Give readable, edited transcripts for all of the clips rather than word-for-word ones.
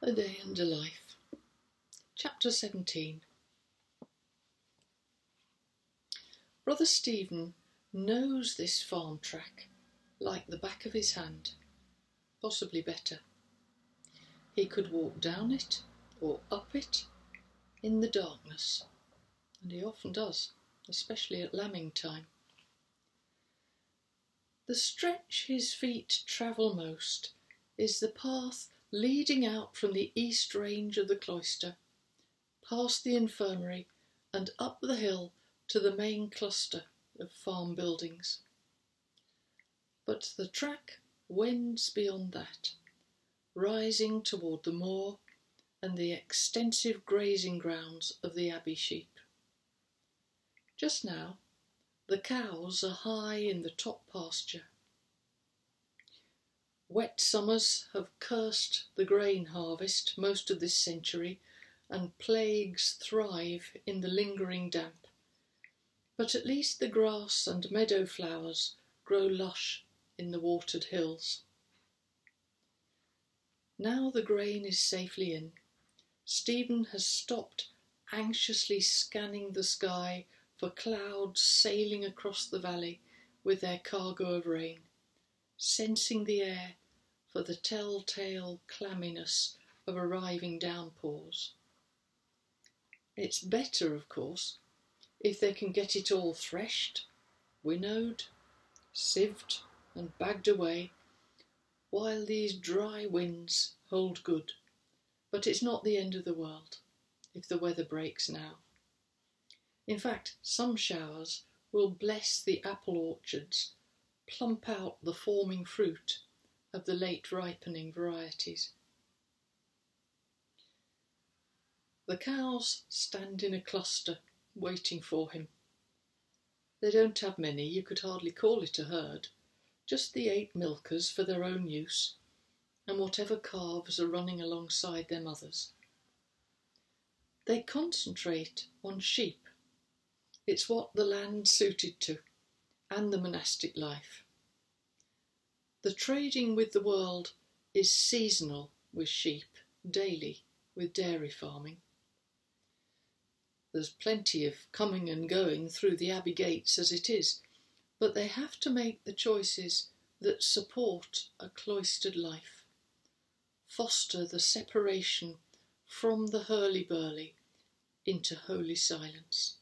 A Day and a Life. Chapter 17. Brother Stephen knows this farm track like the back of his hand, possibly better. He could walk down it or up it in the darkness, and he often does, especially at lambing time. The stretch his feet travel most is the path leading out from the east range of the cloister, past the infirmary and up the hill to the main cluster of farm buildings. But the track wends beyond that, rising toward the moor and the extensive grazing grounds of the abbey sheep. Just now, the cows are high in the top pasture. Wet summers have cursed the grain harvest most of this century, and plagues thrive in the lingering damp. But at least the grass and meadow flowers grow lush in the watered hills. Now the grain is safely in, Stephen has stopped anxiously scanning the sky for clouds sailing across the valley with their cargo of rain, sensing the air for the telltale clamminess of arriving downpours. It's better, of course, if they can get it all threshed, winnowed, sieved and bagged away, while these dry winds hold good. But it's not the end of the world if the weather breaks now. In fact, some showers will bless the apple orchards, plump out the forming fruit of the late ripening varieties. The cows stand in a cluster, waiting for him. They don't have many, you could hardly call it a herd, just the 8 milkers for their own use, and whatever calves are running alongside their mothers. They concentrate on sheep. It's what the land suited to, and the monastic life. The trading with the world is seasonal with sheep, daily with dairy farming. There's plenty of coming and going through the abbey gates as it is, but they have to make the choices that support a cloistered life, foster the separation from the hurly-burly into holy silence.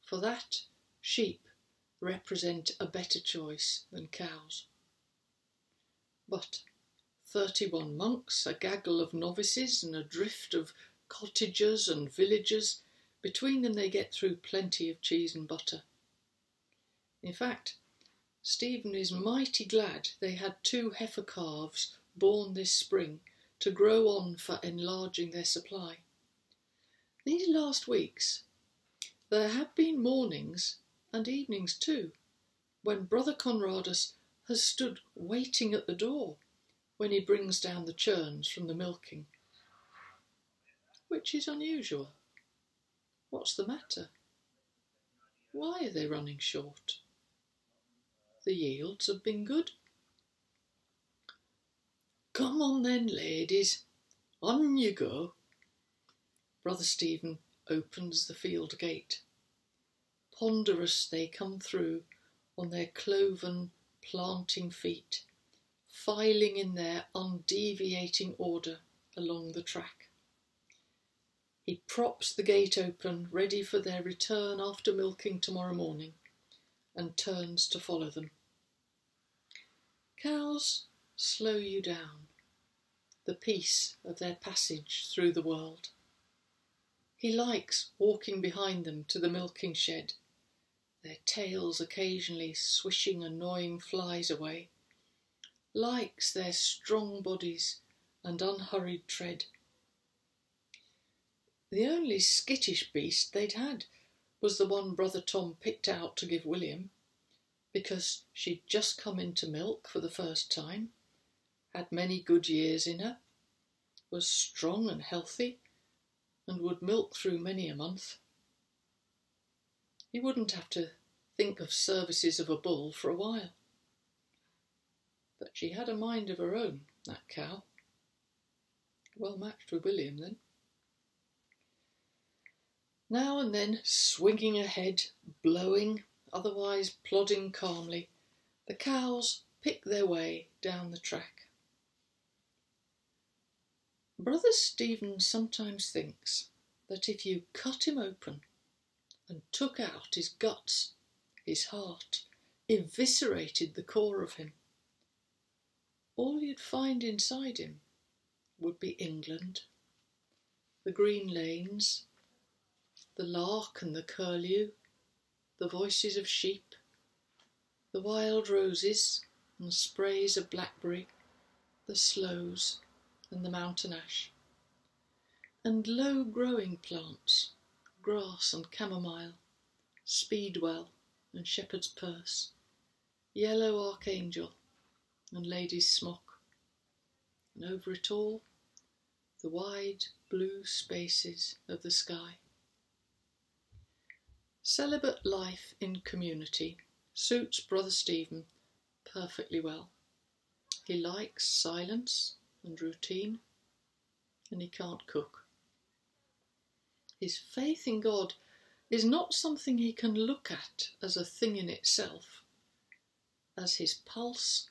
For that, sheep represent a better choice than cows. But 31 monks, a gaggle of novices and a drift of cottagers and villagers, between them they get through plenty of cheese and butter. In fact, Stephen is mighty glad they had 2 heifer calves born this spring to grow on for enlarging their supply. These last weeks, there have been mornings, and evenings too, when Brother Conradus has stood waiting at the door when he brings down the churns from the milking. Which is unusual. What's the matter? Why are they running short? The yields have been good. Come on then, ladies, on you go. Brother Stephen opens the field gate. Ponderous they come through on their cloven, planting feet, filing in their undeviating order along the track. He props the gate open, ready for their return after milking tomorrow morning, and turns to follow them. Cows slow you down, the peace of their passage through the world. He likes walking behind them to the milking shed, their tails occasionally swishing annoying flies away, likes their strong bodies and unhurried tread. The only skittish beast they'd had was the one Brother Tom picked out to give William, because she'd just come into milk for the first time, had many good years in her, was strong and healthy, and would milk through many a month. He wouldn't have to think of services of a bull for a while. But she had a mind of her own, that cow. Well matched with William, then. Now and then, swinging ahead, blowing, otherwise plodding calmly, the cows pick their way down the track. Brother Stephen sometimes thinks that if you cut him open and took out his guts, his heart, eviscerated the core of him, all you'd find inside him would be England, the green lanes, the lark and the curlew, the voices of sheep, the wild roses and sprays of blackberry, the sloes and the mountain ash, and low-growing plants, grass and chamomile, speedwell and shepherd's purse, yellow archangel and lady's smock, and over it all, the wide blue spaces of the sky. Celibate life in community suits Brother Stephen perfectly well. He likes silence and routine, and he can't cook. His faith in God is not something he can look at as a thing in itself. As his pulse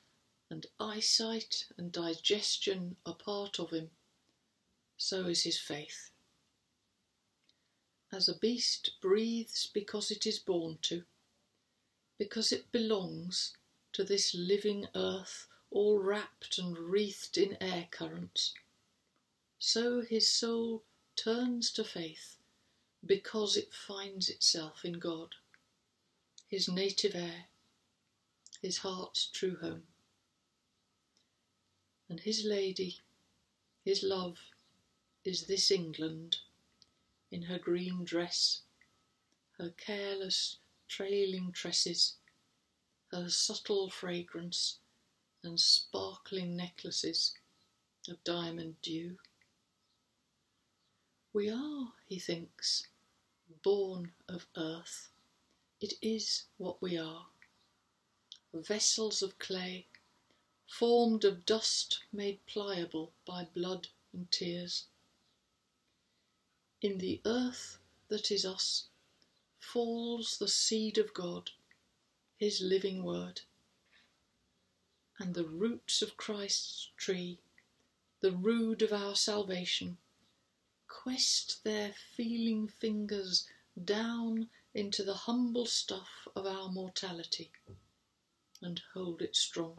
and eyesight and digestion are part of him, so is his faith. As a beast breathes because it is born to, because it belongs to this living earth all wrapped and wreathed in air currents, so his soul turns to faith because it finds itself in God, his native air, his heart's true home. And his lady, his love, is this England, in her green dress, her careless trailing tresses, her subtle fragrance and sparkling necklaces of diamond dew. We are, he thinks, born of earth. It is what we are. Vessels of clay, formed of dust made pliable by blood and tears. In the earth that is us falls the seed of God, his living word, and the roots of Christ's tree, the rood of our salvation, quest their feeling fingers down into the humble stuff of our mortality and hold it strong.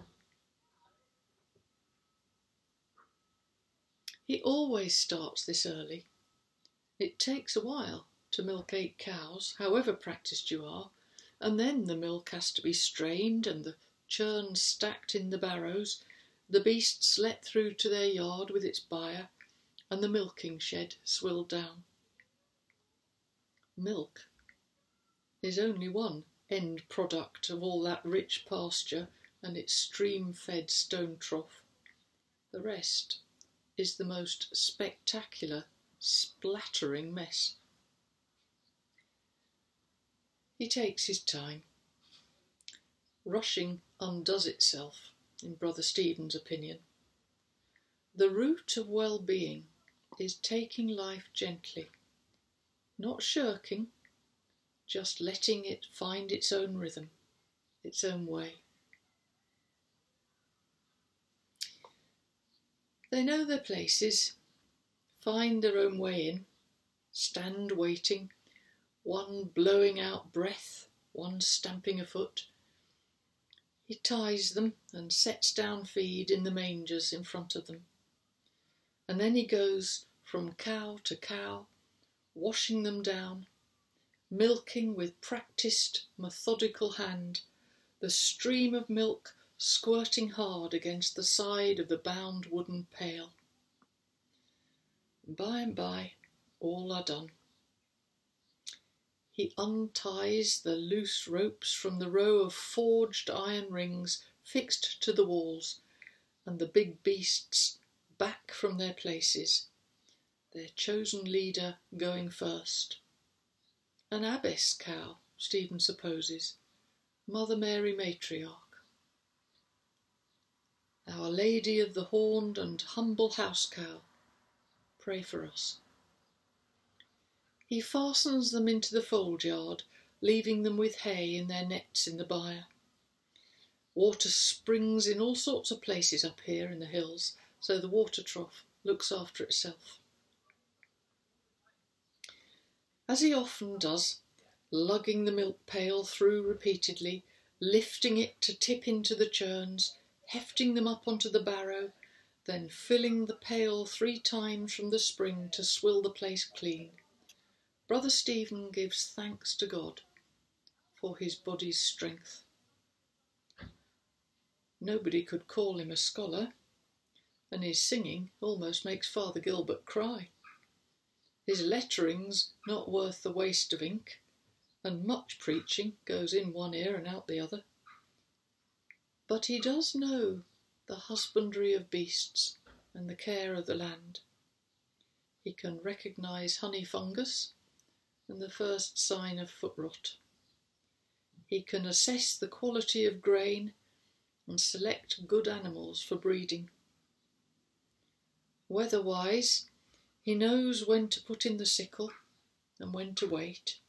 He always starts this early. It takes a while to milk 8 cows, however practised you are, and then the milk has to be strained and the churn stacked in the barrows, the beasts let through to their yard with its byre, and the milking shed swilled down. Milk is only one end product of all that rich pasture and its stream-fed stone trough. The rest is the most spectacular, splattering mess. He takes his time. Rushing undoes itself, in Brother Stephen's opinion. The root of well-being is taking life gently, not shirking, just letting it find its own rhythm, its own way. They know their places, find their own way in, stand waiting, one blowing out breath, one stamping a foot. He ties them and sets down feed in the mangers in front of them. And then he goes from cow to cow, washing them down, milking with practised, methodical hand, the stream of milk squirting hard against the side of the bound wooden pail. By and by, all are done. He unties the loose ropes from the row of forged iron rings fixed to the walls, and the big beasts back from their places, their chosen leader going first. An abbess cow, Stephen supposes, Mother Mary matriarch. Our Lady of the horned and humble house cow, pray for us. He fastens them into the fold yard, leaving them with hay in their nets in the byre. Water springs in all sorts of places up here in the hills, so the water trough looks after itself. As he often does, lugging the milk pail through repeatedly, lifting it to tip into the churns, hefting them up onto the barrow, then filling the pail 3 times from the spring to swill the place clean, Brother Stephen gives thanks to God for his body's strength. Nobody could call him a scholar, and his singing almost makes Father Gilbert cry. His lettering's not worth the waste of ink, and much preaching goes in one ear and out the other. But he does know the husbandry of beasts and the care of the land. He can recognise honey fungus and the first sign of foot rot. He can assess the quality of grain and select good animals for breeding. Weather-wise, he knows when to put in the sickle and when to wait.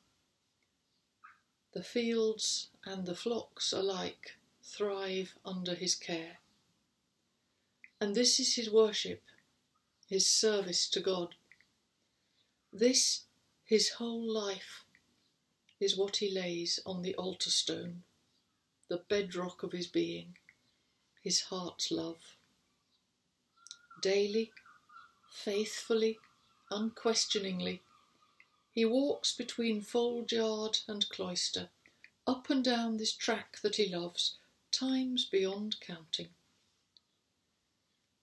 The fields and the flocks alike thrive under his care. And this is his worship, his service to God. This, his whole life, is what he lays on the altar stone, the bedrock of his being, his heart's love. Daily, faithfully, unquestioningly, he walks between fold yard and cloister, up and down this track that he loves, times beyond counting.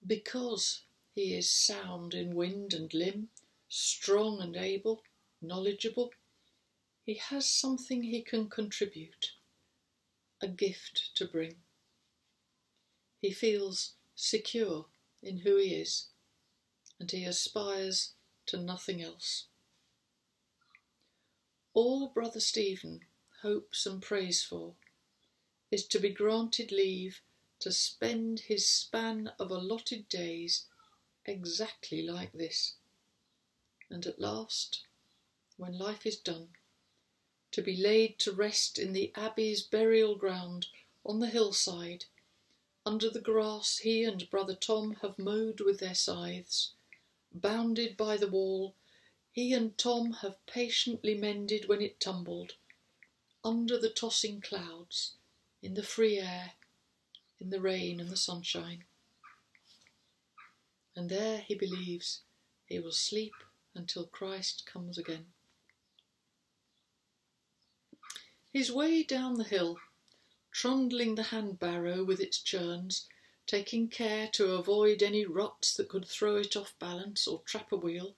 Because he is sound in wind and limb, strong and able, knowledgeable, he has something he can contribute, a gift to bring. He feels secure in who he is, and he aspires to nothing else. All Brother Stephen hopes and prays for is to be granted leave to spend his span of allotted days exactly like this, and at last, when life is done, to be laid to rest in the abbey's burial ground on the hillside, under the grass he and Brother Tom have mowed with their scythes, bounded by the wall he and Tom have patiently mended when it tumbled, under the tossing clouds, in the free air, in the rain and the sunshine. And there, he believes, he will sleep until Christ comes again. His way down the hill, trundling the hand barrow with its churns, taking care to avoid any ruts that could throw it off balance or trap a wheel,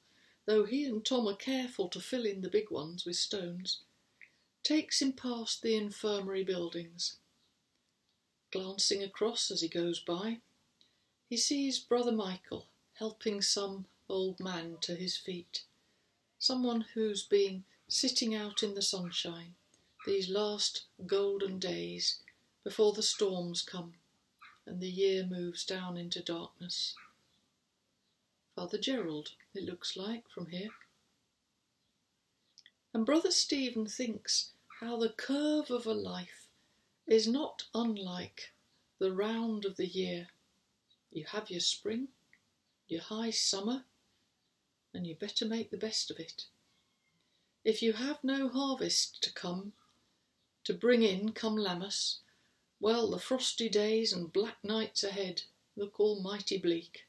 though he and Tom are careful to fill in the big ones with stones, takes him past the infirmary buildings. Glancing across as he goes by, he sees Brother Michael helping some old man to his feet, someone who's been sitting out in the sunshine these last golden days before the storms come and the year moves down into darkness. Father Gerald, it looks like from here. And Brother Stephen thinks how the curve of a life is not unlike the round of the year. You have your spring, your high summer, and you better make the best of it. If you have no harvest to come, to bring in come Lammas, well, the frosty days and black nights ahead look almighty bleak.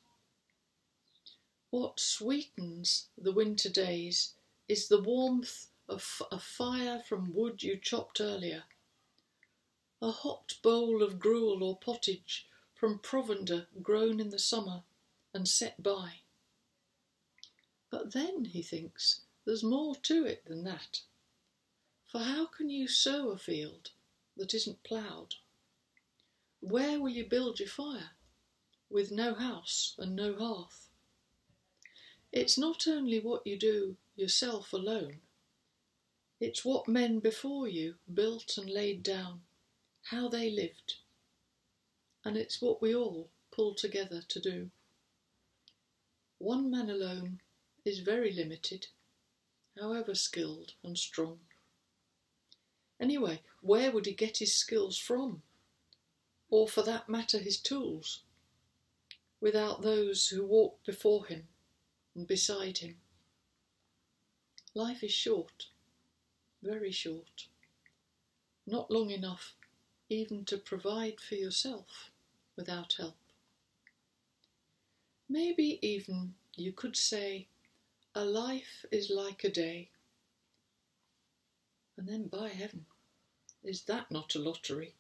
What sweetens the winter days is the warmth of a fire from wood you chopped earlier, a hot bowl of gruel or pottage from provender grown in the summer and set by. But then, he thinks, there's more to it than that. For how can you sow a field that isn't ploughed? Where will you build your fire, with no house and no hearth? It's not only what you do yourself alone, it's what men before you built and laid down, how they lived, and it's what we all pull together to do. One man alone is very limited, however skilled and strong. Anyway, where would he get his skills from? Or for that matter, his tools, without those who walk before him and beside him? Life is short, very short, not long enough even to provide for yourself without help. Maybe even you could say, a life is like a day. And then, by heaven, is that not a lottery?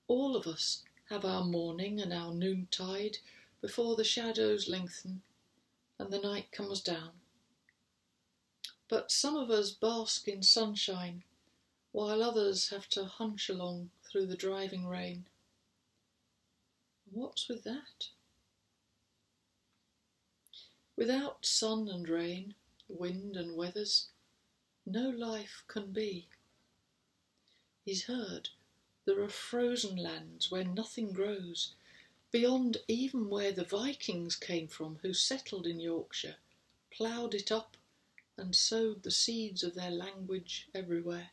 All of us have our morning and our noontide before the shadows lengthen and the night comes down. But some of us bask in sunshine, while others have to hunch along through the driving rain. What's with that? Without sun and rain, wind and weathers, no life can be. He's heard there are frozen lands where nothing grows, beyond even where the Vikings came from, who settled in Yorkshire, ploughed it up and sowed the seeds of their language everywhere.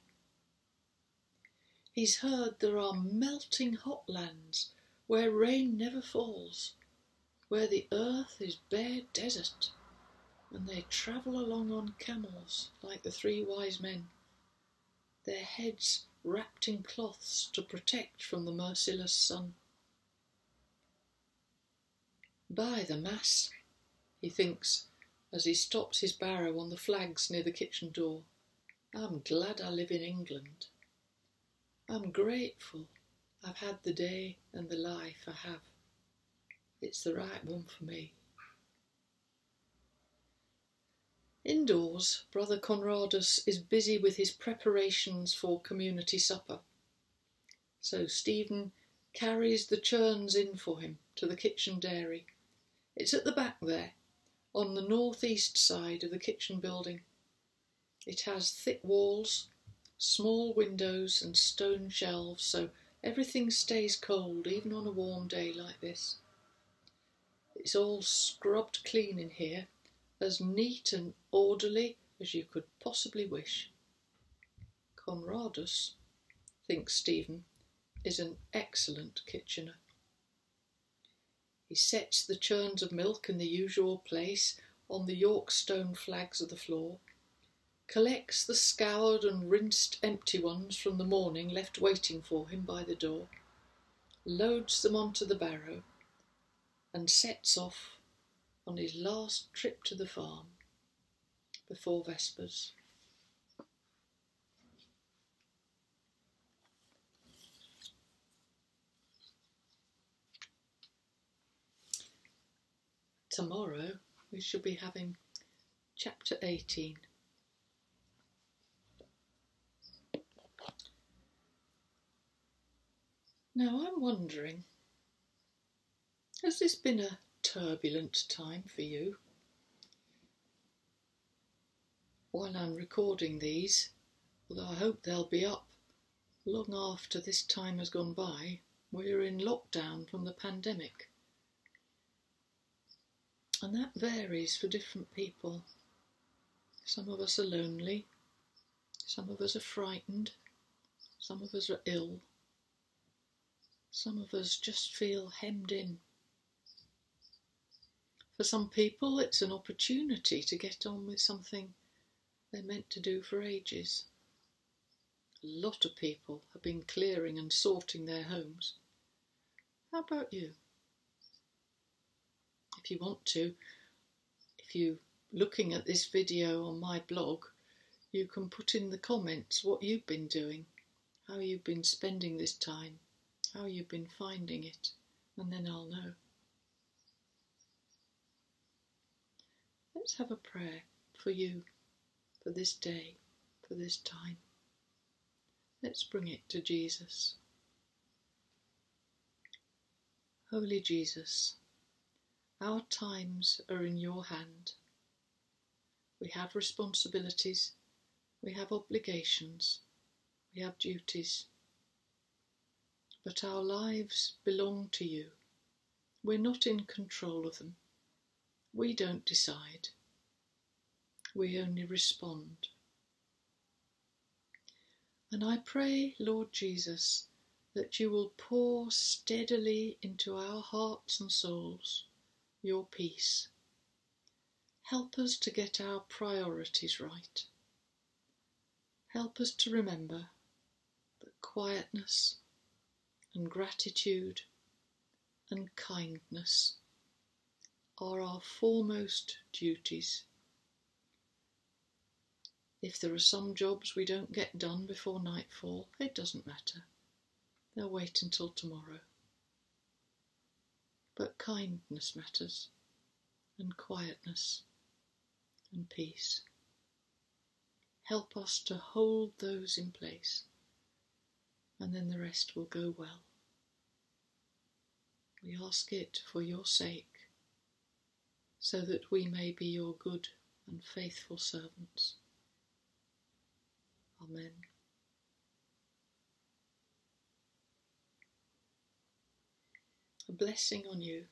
He's heard there are melting hot lands where rain never falls, where the earth is bare desert, and they travel along on camels like the 3 wise men, their heads wrapped in cloths to protect from the merciless sun. By the mass, he thinks, as he stops his barrow on the flags near the kitchen door, I'm glad I live in England. I'm grateful I've had the day and the life I have. It's the right one for me. Indoors, Brother Conradus is busy with his preparations for community supper. So Stephen carries the churns in for him to the kitchen dairy. It's at the back there, on the northeast side of the kitchen building. It has thick walls, small windows and stone shelves, so everything stays cold even on a warm day like this. It's all scrubbed clean in here, as neat and orderly as you could possibly wish. Conradus, thinks Stephen, is an excellent kitchener. He sets the churns of milk in the usual place on the York stone flags of the floor, collects the scoured and rinsed empty ones from the morning left waiting for him by the door, loads them onto the barrow, and sets off on his last trip to the farm before Vespers. Tomorrow we shall be having chapter 18. Now I'm wondering, has this been a turbulent time for you? While I'm recording these, although I hope they'll be up long after this time has gone by, we're in lockdown from the pandemic. And that varies for different people. Some of us are lonely, some of us are frightened, some of us are ill, some of us just feel hemmed in. For some people, it's an opportunity to get on with something they're meant to do for ages. A lot of people have been clearing and sorting their homes. How about you? If you want to, if you're looking at this video on my blog, you can put in the comments what you've been doing, how you've been spending this time, how you've been finding it, and then I'll know. Let's have a prayer for you, for this day, for this time. Let's bring it to Jesus. Holy Jesus, our times are in your hand. We have responsibilities, we have obligations, we have duties. But our lives belong to you. We're not in control of them. We don't decide. We only respond. And I pray, Lord Jesus, that you will pour steadily into our hearts and souls your peace. Help us to get our priorities right. Help us to remember that quietness and gratitude and kindness are our foremost duties. If there are some jobs we don't get done before nightfall, it doesn't matter. They'll wait until tomorrow. But kindness matters, and quietness, and peace. Help us to hold those in place, and then the rest will go well. We ask it for your sake, so that we may be your good and faithful servants. Amen. A blessing on you,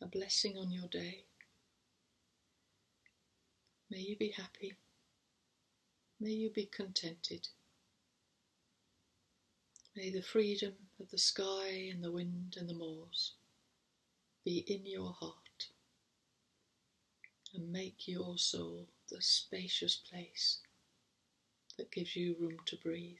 a blessing on your day. May you be happy, may you be contented. May the freedom of the sky and the wind and the moors be in your heart and make your soul the spacious place that gives you room to breathe.